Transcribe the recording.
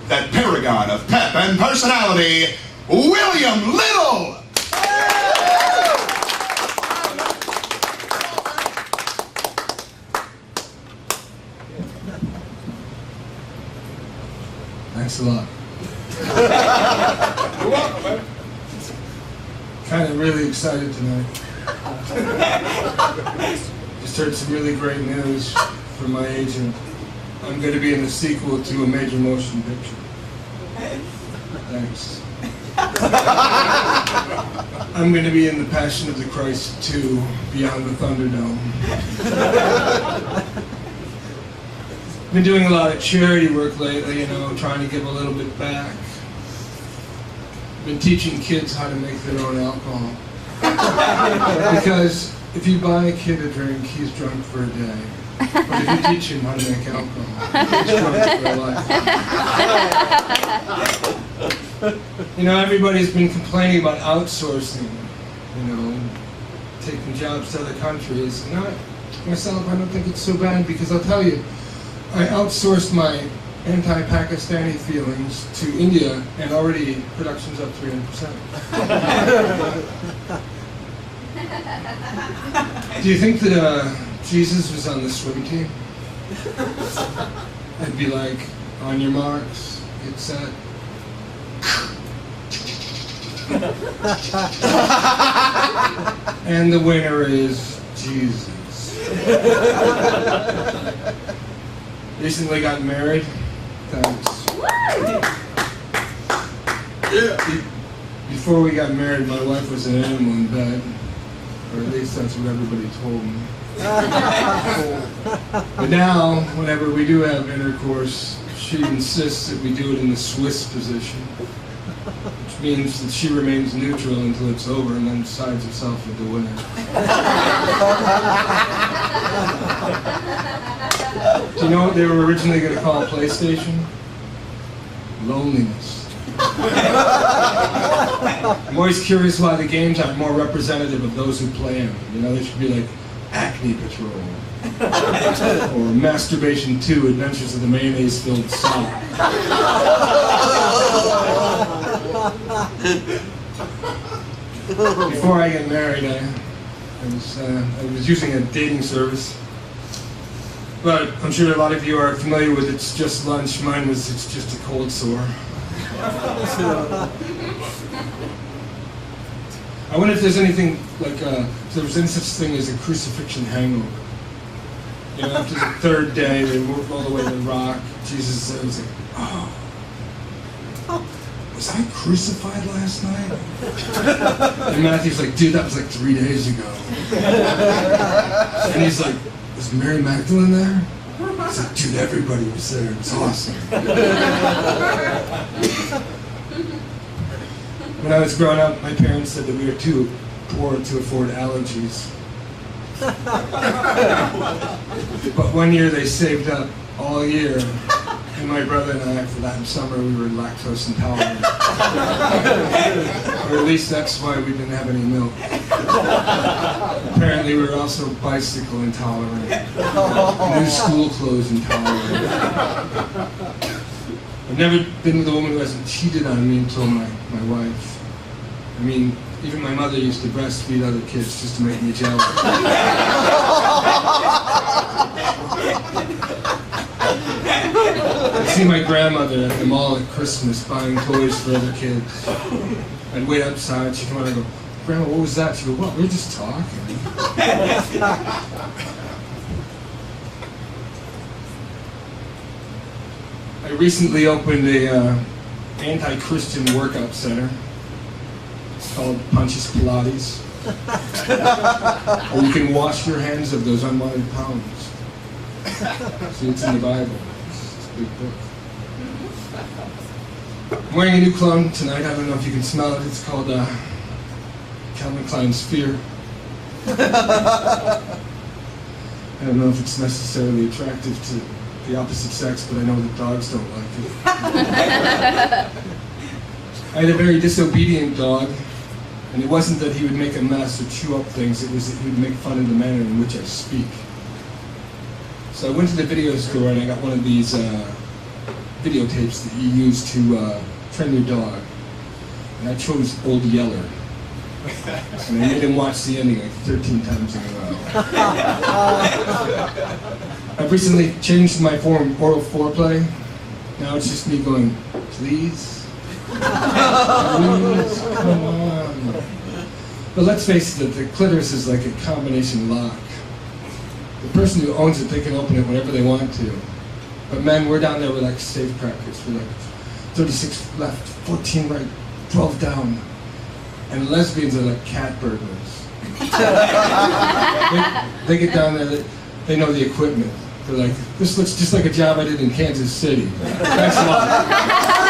that paragon of pep and personality, William Little! Thanks a lot. You're welcome, man. Kind of really excited tonight. Just heard some really great news from my agent. I'm going to be in the sequel to a major motion picture. Thanks. I'm going to be in The Passion of the Christ 2, Beyond the Thunderdome. Been doing a lot of charity work lately, you know, trying to give a little bit back. Been teaching kids how to make their own alcohol. Because if you buy a kid a drink, he's drunk for a day. But if you teach him how to make alcohol, he's drunk for life. You know, everybody's been complaining about outsourcing, you know, taking jobs to other countries. And myself, I don't think it's so bad, because I'll tell you, I outsourced my anti-Pakistani feelings to India, and already production's up 300%. Do you think that Jesus was on the swim team? I'd be like, on your marks, get set. And the winner is Jesus. Recently got married. Thanks. Before we got married, my wife was an animal in bed. Or at least that's what everybody told me. But now, whenever we do have intercourse, she insists that we do it in the Swiss position. Which means that she remains neutral until it's over and then decides herself as the winner. Do you know what they were originally going to call PlayStation? Loneliness. I'm always curious why the games aren't more representative of those who play them. You know, they should be like Acne Patrol. Or Masturbation 2, Adventures of the Mayonnaise-Filled Sock. Before I got married, I was using a dating service. But I'm sure a lot of you are familiar with It's Just Lunch. Mine was It's Just a Cold Sore. I wonder if there's anything like, if there was any such thing as a crucifixion hangover. You know, after the third day, they moved all the way to the rock. Jesus says, like, oh, was I crucified last night? And Matthew's like, dude, that was like 3 days ago. And he's like, was Mary Magdalene there? He's like, dude, everybody was there. It was awesome. When I was growing up, my parents said that we were too poor to afford allergies. But one year they saved up all year, and my brother and I, for that summer, we were lactose intolerant. Or at least that's why we didn't have any milk. Apparently we were also bicycle intolerant, new school clothes intolerant. I've never been with a woman who hasn't cheated on me until my wife. I mean, even my mother used to breastfeed other kids just to make me jealous. I'd see my grandmother at the mall at Christmas buying toys for other kids. I'd wait outside, she'd come out and go, Grandma, what was that? She'd go, what? We were just talking. I recently opened a anti-Christian workout center. It's called Punches Pilates. Or you can wash your hands of those unwanted pounds. See, it's in the Bible. It's a big book. I'm wearing a new cologne tonight. I don't know if you can smell it. It's called Calvin Klein's Fear. I don't know if it's necessarily attractive to the opposite sex, but I know that dogs don't like it. I had a very disobedient dog, and it wasn't that he would make a mess or chew up things, it was that he would make fun of the manner in which I speak. So I went to the video store and I got one of these videotapes that you use to train your dog. And I chose Old Yeller. And I made him watch the ending like 13 times in a row. I've recently changed my form, oral foreplay. Now it's just me going, please? Please, come on. But let's face it, the clitoris is like a combination lock. The person who owns it, they can open it whenever they want to. But men, we're down there, we're like safe crackers. We're like 36 left, 14 right, 12 down. And lesbians are like cat burglars. they get down there, they know the equipment. They're like, this looks just like a job I did in Kansas City. Thanks a lot.